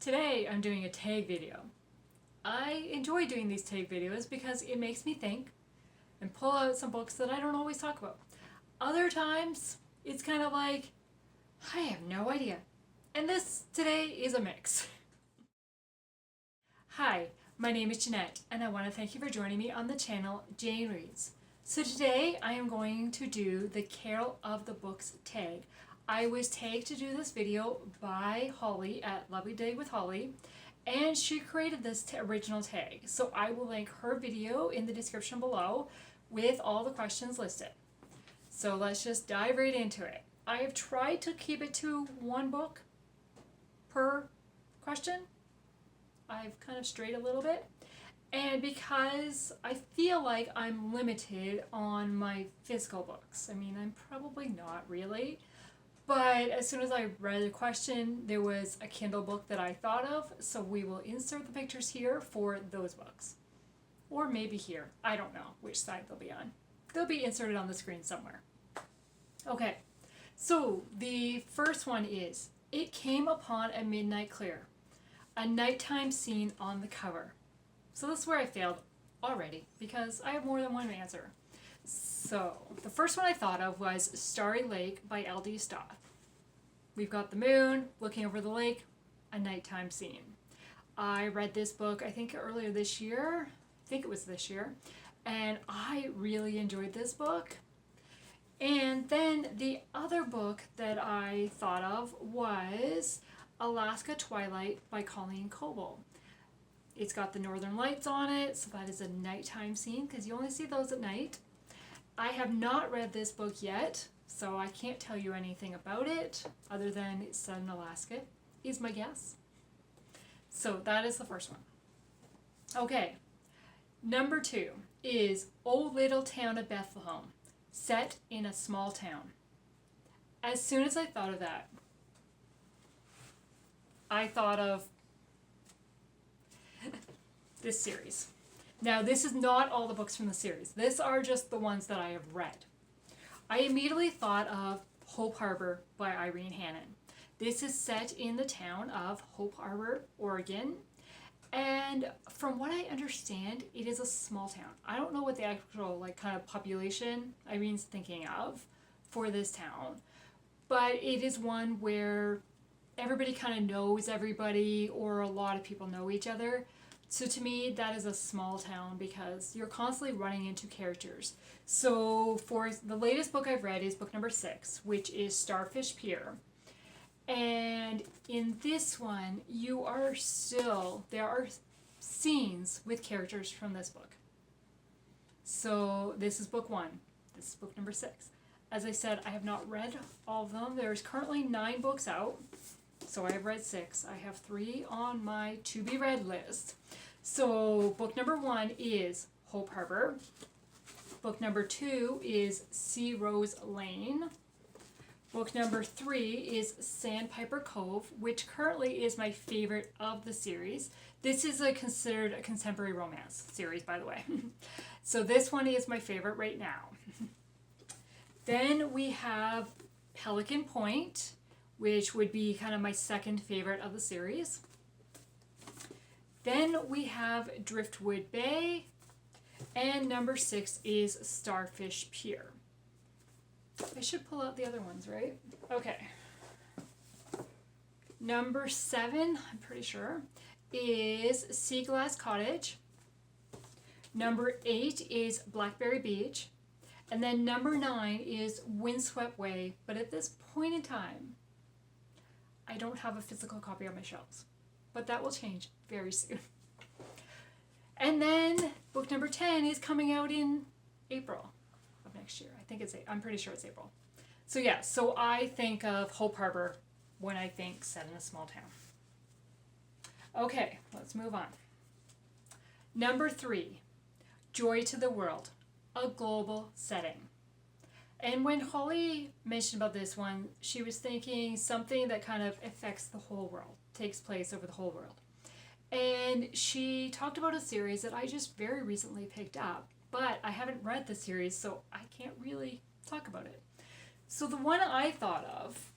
Today I'm doing a tag video. I enjoy doing these tag videos because it makes me think and pull out some books that I don't always talk about. Other times it's kind of like, I have no idea. And this today is a mix. Hi, my name is Jeanette and I want to thank you for joining me on the channel Jane Reads. So today I am going to do the Carol of the Books tag. I was tagged to do this video by Holly at Lovely Day with Holly, and she created this original tag. So I will link her video in the description below with all the questions listed. So let's just dive right into it. I have tried to keep it to one book per question. I've kind of strayed a little bit. And because I feel like I'm limited on my physical books. I mean, I'm probably not really. But as soon as I read the question, there was a Kindle book that I thought of, so we will insert the pictures here for those books. Or maybe here. I don't know which side they'll be on. They'll be inserted on the screen somewhere. Okay, so the first one is, It Came Upon a Midnight Clear, a nighttime scene on the cover. So this is where I failed already, because I have more than one answer. So, the first one I thought of was Starry Lake by L.D. Stoth. We've got the moon looking over the lake, a nighttime scene. I read this book, I think earlier this year. I think it was this year. And I really enjoyed this book. And then the other book that I thought of was Alaska Twilight by Colleen Coble. It's got the northern lights on it, so that is a nighttime scene because you only see those at night. I have not read this book yet, so I can't tell you anything about it other than it's set in Alaska, is my guess. So that is the first one. Okay, number 2 is O Little Town of Bethlehem, set in a small town. As soon as I thought of that, I thought of this series. Now, this is not all the books from the series. These are just the ones that I have read. I immediately thought of Hope Harbor by Irene Hannon. This is set in the town of Hope Harbor, Oregon. And from what I understand, it is a small town. I don't know what the actual kind of population Irene's thinking of for this town. But it is one where everybody kind of knows everybody, or a lot of people know each other. So to me, that is a small town because you're constantly running into characters. So for the latest book I've read is book number 6, which is Starfish Pier. And in this one, there are scenes with characters from this book. So this is book 1. This is book number 6. As I said, I have not read all of them. There's currently 9 books out. So I have read 6. I have 3 on my to-be-read list. So book number 1 is Hope Harbor. Book number 2 is Sea Rose Lane. Book number 3 is Sandpiper Cove, which currently is my favorite of the series. This is considered a contemporary romance series, by the way. So this one is my favorite right now. Then we have Pelican Point, which would be kind of my second favorite of the series. Then we have Driftwood Bay, and number 6 is Starfish Pier. I should pull out the other ones, right? Okay. Number 7, I'm pretty sure, is Sea Glass Cottage. Number 8 is Blackberry Beach. And then number 9 is Windswept Way, but at this point in time, I don't have a physical copy on my shelves, but that will change very soon. And then book number 10 is coming out in April of next year. I'm pretty sure it's April. So yeah, so I think of Hope Harbor when I think set in a small town. Okay, let's move on. Number 3, Joy to the World, a global setting. And when Holly mentioned about this one, she was thinking something that kind of affects the whole world, takes place over the whole world. And she talked about a series that I just very recently picked up, but I haven't read the series, so I can't really talk about it. So the one I thought of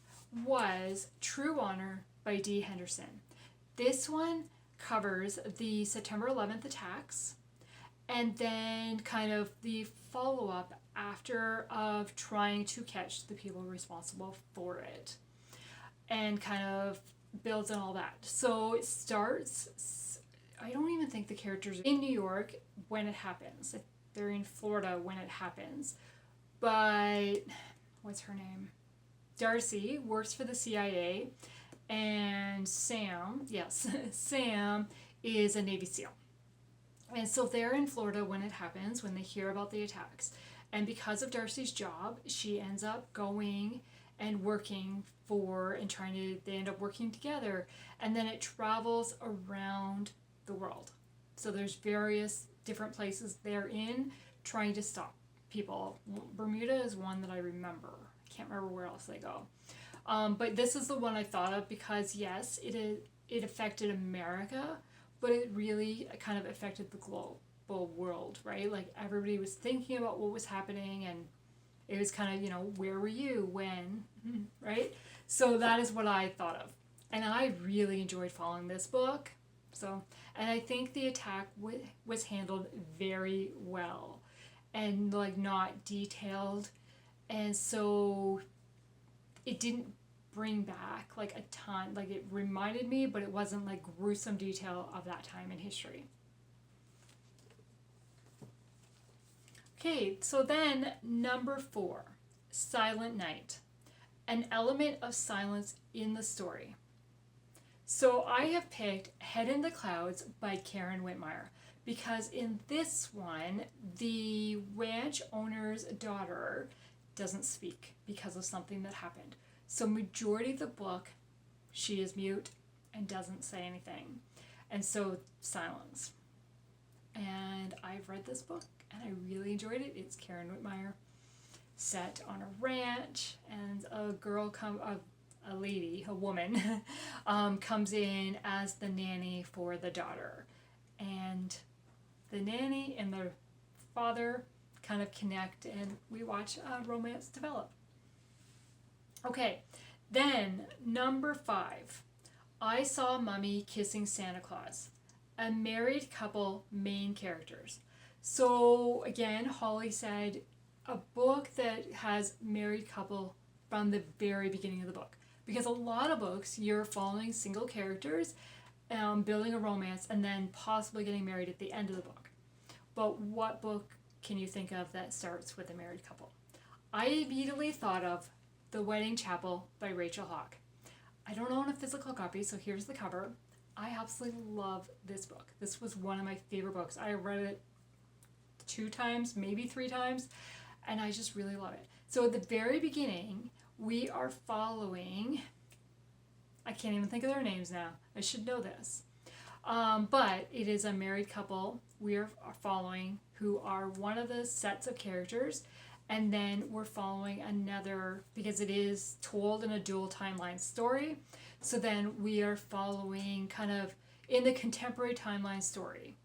was True Honor by D. Henderson. This one covers the September 11th attacks and then kind of the follow-up after of trying to catch the people responsible for it, and kind of builds on all that. So it starts, I don't even think the characters are in New York when it happens. They're in Florida when it happens. But what's her name? Darcy works for the CIA, and Sam, yes, Sam is a Navy SEAL. And so they're in Florida when it happens, when they hear about the attacks. And because of Darcy's job, she ends up going and working for, and they end up working together. And then it travels around the world. So there's various different places they're in trying to stop people. Bermuda is one that I remember. I can't remember where else they go. But this is the one I thought of because, yes, it affected America, but it really kind of affected the global world, right? Like everybody was thinking about what was happening, and it was kind of, you know, where were you when, right? So that is what I thought of. And I really enjoyed following this book. So, and I think the attack was handled very well and like not detailed. And so it didn't bring back like a ton, like it reminded me, but it wasn't like gruesome detail of that time in history. Okay, so then number 4, Silent Night, an element of silence in the story. So I have picked Head in the Clouds by Karen Whitmire because in this one, the ranch owner's daughter doesn't speak because of something that happened. So majority of the book, she is mute and doesn't say anything. And so silence. And I've read this book and I really enjoyed it. It's Karen Whitmire, set on a ranch, and a woman, comes in as the nanny for the daughter. And the nanny and the father kind of connect, and we watch a romance develop. Okay, then number 5, I Saw Mummy Kissing Santa Claus, a married couple main characters. So again, Holly said a book that has married couple from the very beginning of the book. Because a lot of books, you're following single characters, building a romance, and then possibly getting married at the end of the book. But what book can you think of that starts with a married couple? I immediately thought of The Wedding Chapel by Rachel Hark. I don't own a physical copy, so here's the cover. I absolutely love this book. This was one of my favorite books. I read it 2 times, maybe 3 times, and I just really love it. So at the very beginning, we are following, I can't even think of their names now. I should know this. But it is a married couple we are following who are one of the sets of characters. And then we're following another, because it is told in a dual timeline story. So then we are following kind of in the contemporary timeline story.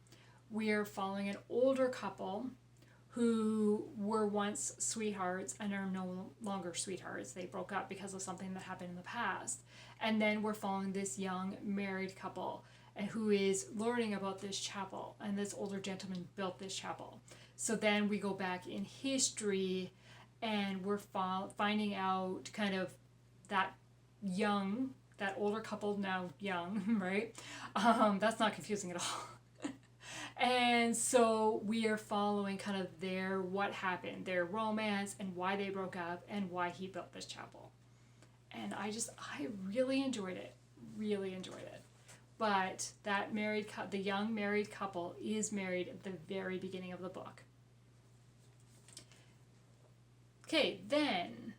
We are following an older couple who were once sweethearts and are no longer sweethearts. They broke up because of something that happened in the past. And then we're following this young married couple who is learning about this chapel, and this older gentleman built this chapel. So then we go back in history and we're finding out kind of that older couple, now young, right? That's not confusing at all. And so we are following kind of what happened, their romance, and why they broke up, and why he built this chapel. And I really enjoyed it, But that the young married couple is married at the very beginning of the book. Okay, then,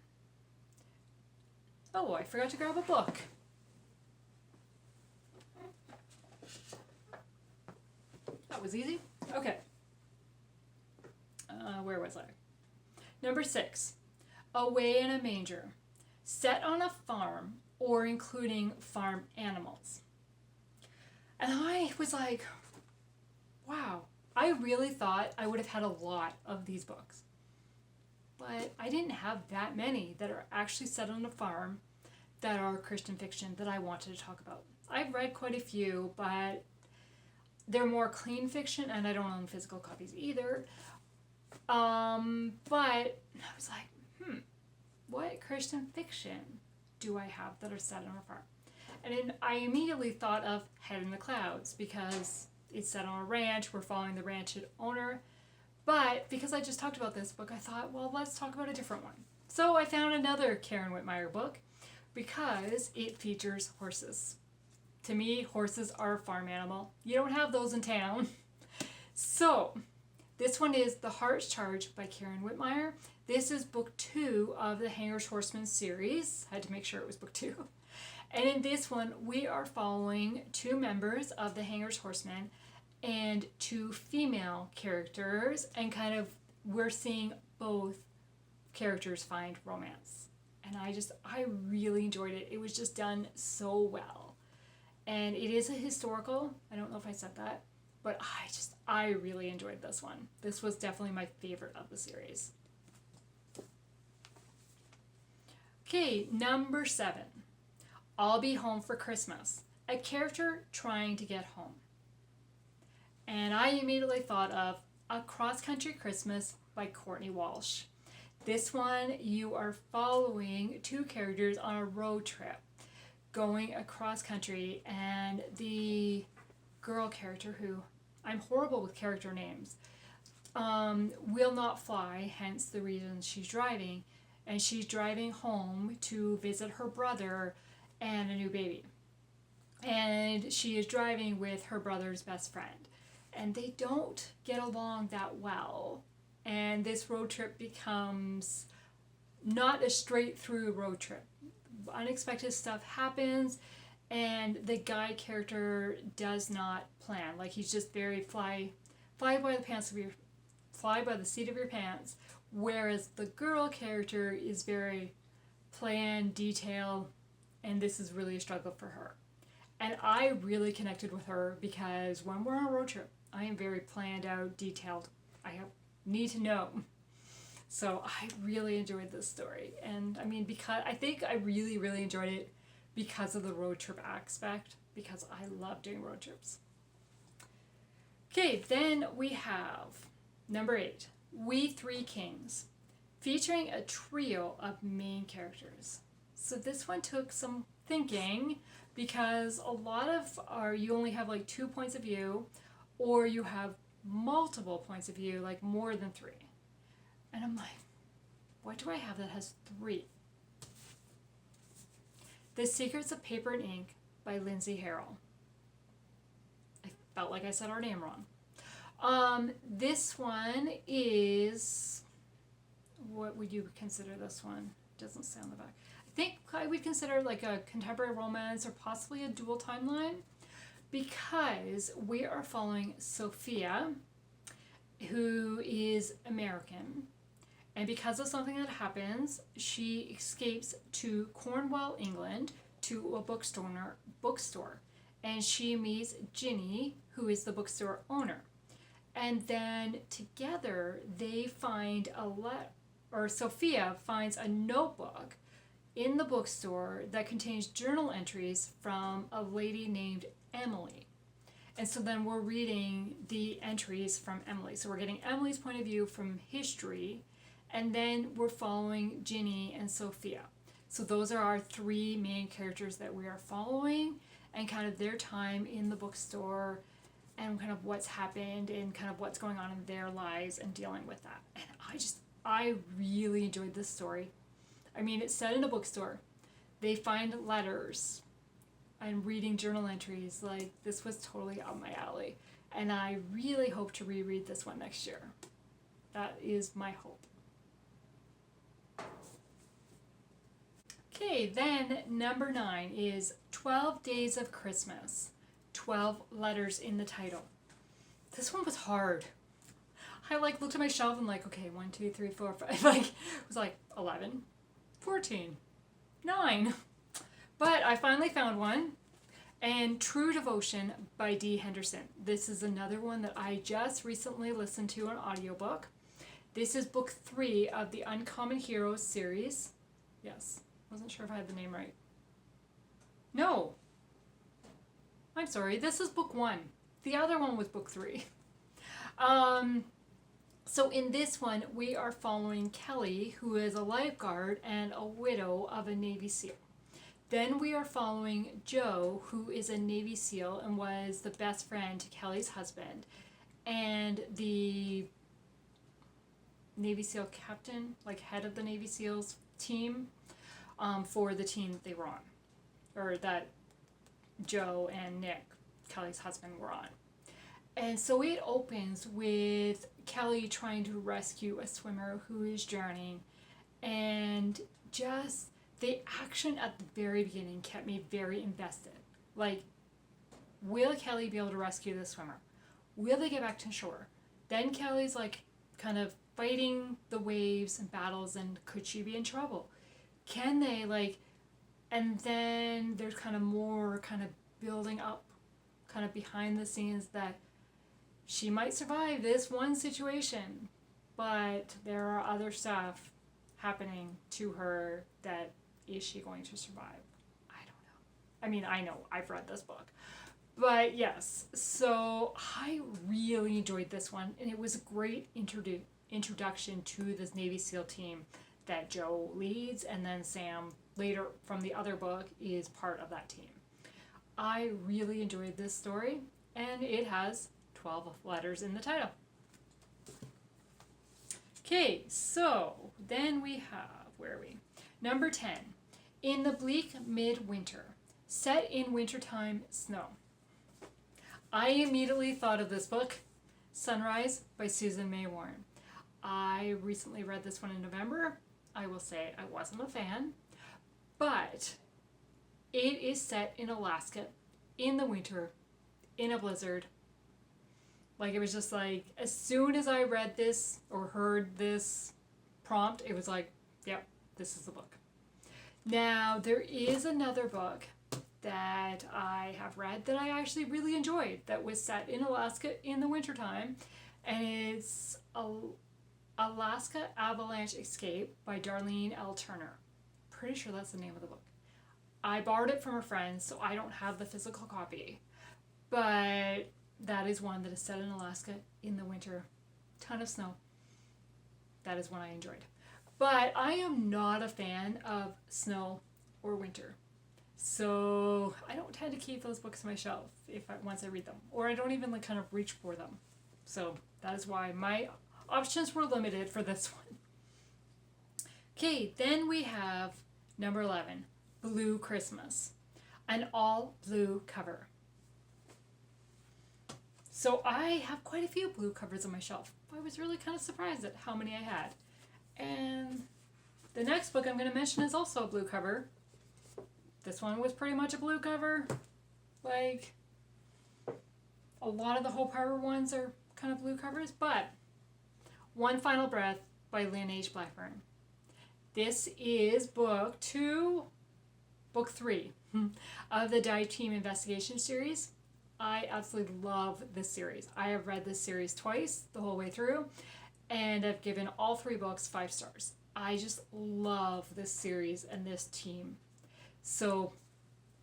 I forgot to grab a book. That was easy. Okay. Where was I? Number 6, Away in a Manger, set on a farm or including farm animals. And I was like, wow, I really thought I would have had a lot of these books. But I didn't have that many that are actually set on a farm that are Christian fiction that I wanted to talk about. I've read quite a few, but they're more clean fiction, and I don't own physical copies either. But I was like, what Christian fiction do I have that are set on a farm? And then I immediately thought of Head in the Clouds, because it's set on a ranch. We're following the ranch owner. But because I just talked about this book, I thought, well, let's talk about a different one. So I found another Karen Whitmire book because it features horses. To me, horses are a farm animal. You don't have those in town. So this one is The Heart's Charge by Karen Whitmire. This is book 2 of the Hanger's Horseman series. I had to make sure it was book 2. And in this one, we are following 2 members of the Hanger's Horsemen and 2 female characters, and kind of we're seeing both characters find romance. And I really enjoyed it. It was just done so well. And it is a historical. I don't know if I said that, but I really enjoyed this one. This was definitely my favorite of the series. Okay, number 7. I'll Be Home for Christmas. A character trying to get home. And I immediately thought of A Cross-Country Christmas by Courtney Walsh. This one, you are following 2 characters on a road trip going across country, and the girl character, who I'm horrible with character names, will not fly, hence the reason she's driving, and she's driving home to visit her brother and a new baby. And she is driving with her brother's best friend, and they don't get along that well, and this road trip becomes not a straight through road trip. Unexpected stuff happens, and the guy character does not plan. Like, he's just very fly by the seat of your pants, whereas the girl character is very planned, detailed, and this is really a struggle for her. And I really connected with her because when we're on a road trip, I am very planned out, detailed. I need to know. So I really enjoyed this story. And I mean, because I think I really, really enjoyed it because of the road trip aspect, because I love doing road trips. Okay, then we have number 8, We Three Kings, featuring a trio of main characters. So this one took some thinking, because a lot of you only have like 2 points of view, or you have multiple points of view, like more than 3. And I'm like, what do I have that has 3? The Secrets of Paper and Ink by Lindsay Harrell. I felt like I said our name wrong. This one is, what would you consider this one? Doesn't say on the back. I think I would consider like a contemporary romance, or possibly a dual timeline, because we are following Sophia, who is American, and because of something that happens, she escapes to Cornwall, England, to a bookstore, and she meets Ginny, who is the bookstore owner. And then together they find Sophia finds a notebook in the bookstore that contains journal entries from a lady named Emily. And so then we're reading the entries from Emily. So we're getting Emily's point of view from history, and then we're following Ginny and Sophia. So those are our 3 main characters that we are following, and kind of their time in the bookstore, and kind of what's happened, and kind of what's going on in their lives, and dealing with that. And I really enjoyed this story. I mean, it's set in a bookstore. They find letters and reading journal entries. Like, this was totally up my alley. And I really hope to reread this one next year. That is my hope. Okay, then number 9 is 12 Days of Christmas. 12 letters in the title. This one was hard. I looked at my shelf and okay, 1, 2, 3, 4, 5. It was 11, 14, 9. But I finally found one. And True Devotion by Dee Henderson. This is another one that I just recently listened to an audiobook. This is book 3 of the Uncommon Heroes series. Yes, wasn't sure if I had the name right. No. I'm sorry, this is book 1. The other one was book 3. So in this one, we are following Kelly, who is a lifeguard and a widow of a Navy SEAL. Then we are following Joe, who is a Navy SEAL and was the best friend to Kelly's husband, and the Navy SEAL captain, like head of the Navy SEALs team, for the team that they were on, or that Joe and Nick, Kelly's husband, were on. And so it opens with Kelly trying to rescue a swimmer who is drowning, and just the action at the very beginning kept me very invested. Like, will Kelly be able to rescue this swimmer? Will they get back to shore? Then Kelly's like kind of fighting the waves and battles, and could she be in trouble? Can they, like, and then there's kind of more kind of building up kind of behind the scenes that she might survive this one situation, but there are other stuff happening to her that, is she going to survive? I don't know. I mean, I know, I've read this book. But yes, so I really enjoyed this one, and it was a great introduction to this Navy SEAL team that Joe leads, and then Sam, later from the other book, is part of that team. I really enjoyed this story, and it has 12 letters in the title. Okay, so then we have, where are we? Number 10, In the Bleak Midwinter, set in wintertime snow. I immediately thought of this book, Sunrise by Susan May Warren. I recently read this one in November. I will say I wasn't a fan, but it is set in Alaska in the winter, in a blizzard. Like, it was just like, as soon as I read this or heard this prompt, it was like, yep, this is the book. Now, there is another book that I have read that I actually really enjoyed that was set in Alaska in the wintertime, and it's Alaska Avalanche Escape by Darlene L. Turner. Pretty sure that's the name of the book. I borrowed it from a friend, so I don't have the physical copy, but that is one that is set in Alaska in the winter. Ton of snow. That is one I enjoyed. But I am not a fan of snow or winter. So I don't tend to keep those books on my shelf once I read them. Or I don't even kind of reach for them. So that is why my options were limited for this one. Okay, then we have number 11, Blue Christmas. An all blue cover. So I have quite a few blue covers on my shelf. I was really kind of surprised at how many I had. And the next book I'm going to mention is also a blue cover. This one was pretty much a blue cover. Like, a lot of the Hope Harbor ones are kind of blue covers, but One Final Breath by Lynn H. Blackburn. This is book 3 of the Dive Team Investigation series. I absolutely love this series. I have read this series twice, the whole way through, and I've given all 3 books 5 stars. I just love this series and this team. So,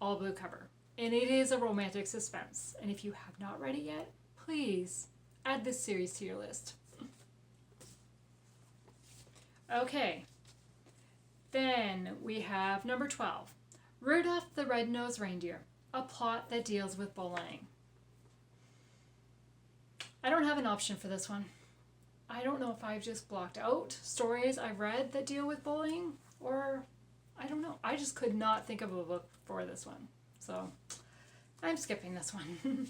all blue cover. And it is a romantic suspense. And if you have not read it yet, please add this series to your list. Okay. Then we have number 12. Rudolph the Red-Nosed Reindeer. A plot that deals with bullying. I don't have an option for this one. I don't know if I've just blocked out stories I've read that deal with bullying, or I don't know. I just could not think of a book for this one. So I'm skipping this one.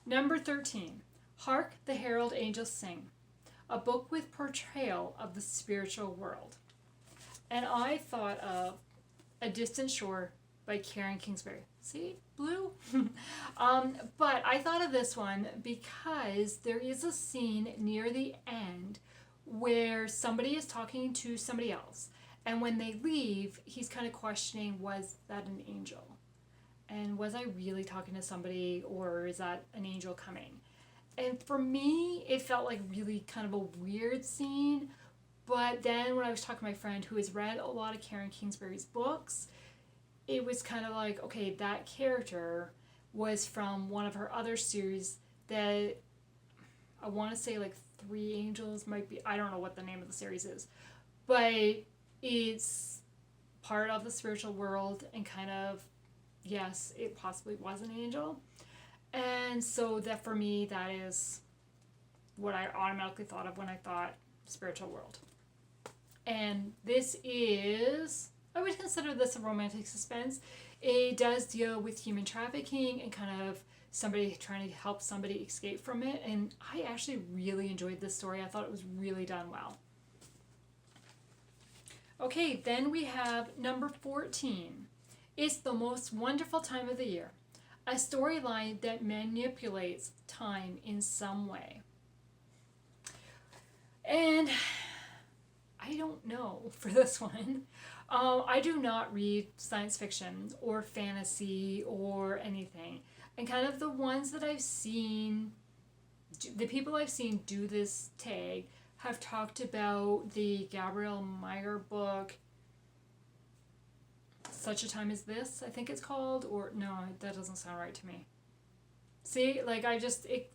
Number 13. Hark, the Herald Angels Sing. A book with portrayal of the spiritual world. And I thought of A Distant Shore by Karen Kingsbury. See? Blue? But I thought of this one because there is a scene near the end where somebody is talking to somebody else. And when they leave, he's kind of questioning, was that an angel? And was I really talking to somebody, or is that an angel coming? And for me, it felt like really kind of a weird scene. But then when I was talking to my friend who has read a lot of Karen Kingsbury's books, it was kind of like, okay, that character was from one of her other series that I want to say like Three Angels might be, I don't know what the name of the series is, but it's part of the spiritual world and kind of, yes, it possibly was an angel. And so that for me, that is what I automatically thought of when I thought spiritual world. And this is, I would consider this a romantic suspense. It does deal with human trafficking and kind of somebody trying to help somebody escape from it. And I actually really enjoyed this story. I thought it was really done well. Okay, then we have number 14. It's the most wonderful time of the year. A storyline that manipulates time in some way. And I don't know for this one. I do not read science fiction or fantasy or anything. And kind of the ones that I've seen, the people I've seen do this tag have talked about the Gabrielle Meyer book, Such a Time as This, I think it's called, or no, that doesn't sound right to me. See, like it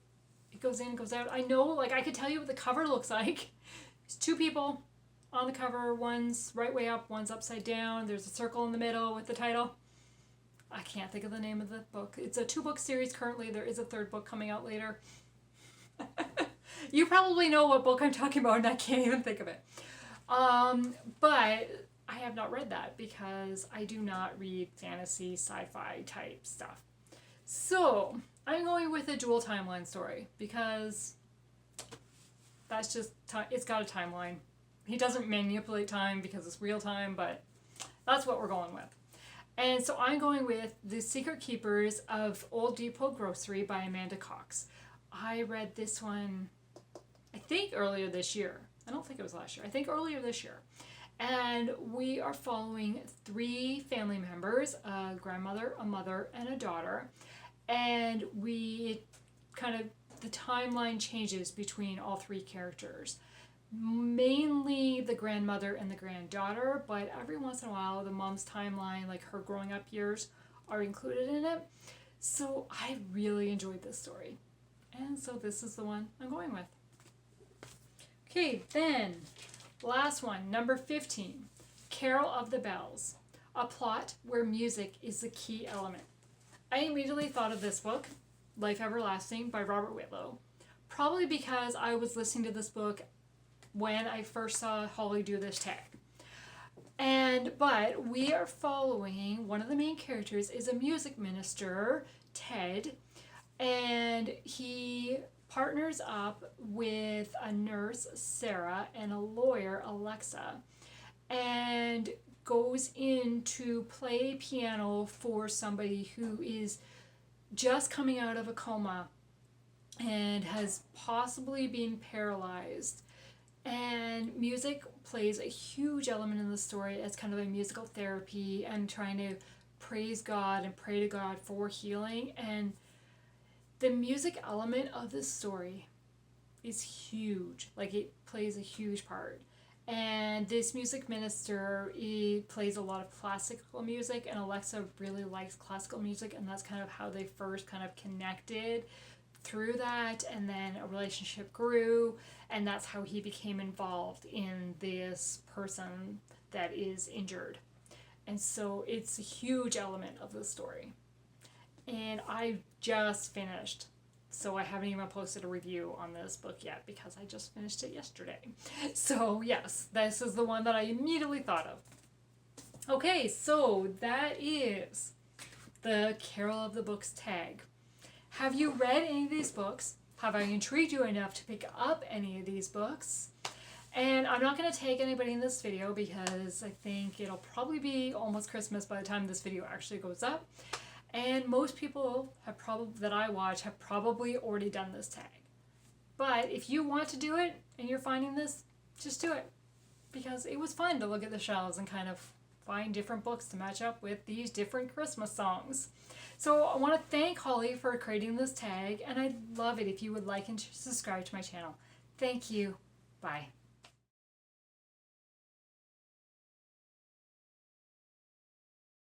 goes in, goes out. I know, like I could tell you what the cover looks like. It's two people on the cover, one's right way up, one's upside down. There's a circle in the middle with the title. I can't think of the name of the book. It's a 2-book series currently. There is a 3rd book coming out later. You probably know what book I'm talking about and I can't even think of it. But I have not read that because I do not read fantasy, sci-fi type stuff. So I'm going with a dual timeline story because that's just, it's got a timeline. He doesn't manipulate time because it's real time, but that's what we're going with. And so I'm going with The Secret Keepers of Old Depot Grocery by Amanda Cox. I read this one, I think earlier this year. I don't think it was last year. I think earlier this year. And we are following 3 family members, a grandmother, a mother, and a daughter. And the timeline changes between all 3 characters. Mainly the grandmother and the granddaughter, but every once in a while the mom's timeline, like her growing up years, are included in it. So I really enjoyed this story. And so this is the one I'm going with. Okay, then last one, number 15, Carol of the Bells, a plot where music is the key element. I immediately thought of this book, Life Everlasting by Robert Whitlow, probably because I was listening to this book when I first saw Holly do this tag. But we are following, one of the main characters is a music minister, Ted, and he partners up with a nurse, Sarah, and a lawyer, Alexa, and goes in to play piano for somebody who is just coming out of a coma and has possibly been paralyzed. And music plays a huge element in the story as kind of a musical therapy and trying to praise God and pray to God for healing. And the music element of this story is huge. Like, it plays a huge part. And this music minister, he plays a lot of classical music, and Alexa really likes classical music, and that's kind of how they first kind of connected through that, and then a relationship grew, and that's how he became involved in this person that is injured. And so it's a huge element of the story. And I just finished, so I haven't even posted a review on this book yet because I just finished it yesterday. So yes, this is the one that I immediately thought of. Okay, so that is the Carol of the Books tag. Have you read any of these books? Have I intrigued you enough to pick up any of these books? And I'm not going to tag anybody in this video because I think it'll probably be almost Christmas by the time this video actually goes up. And most people have that I watch have probably already done this tag. But if you want to do it and you're finding this, just do it. Because it was fun to look at the shelves and kind of find different books to match up with these different Christmas songs. So I want to thank Holly for creating this tag, and I'd love it if you would like and subscribe to my channel. Thank you. Bye.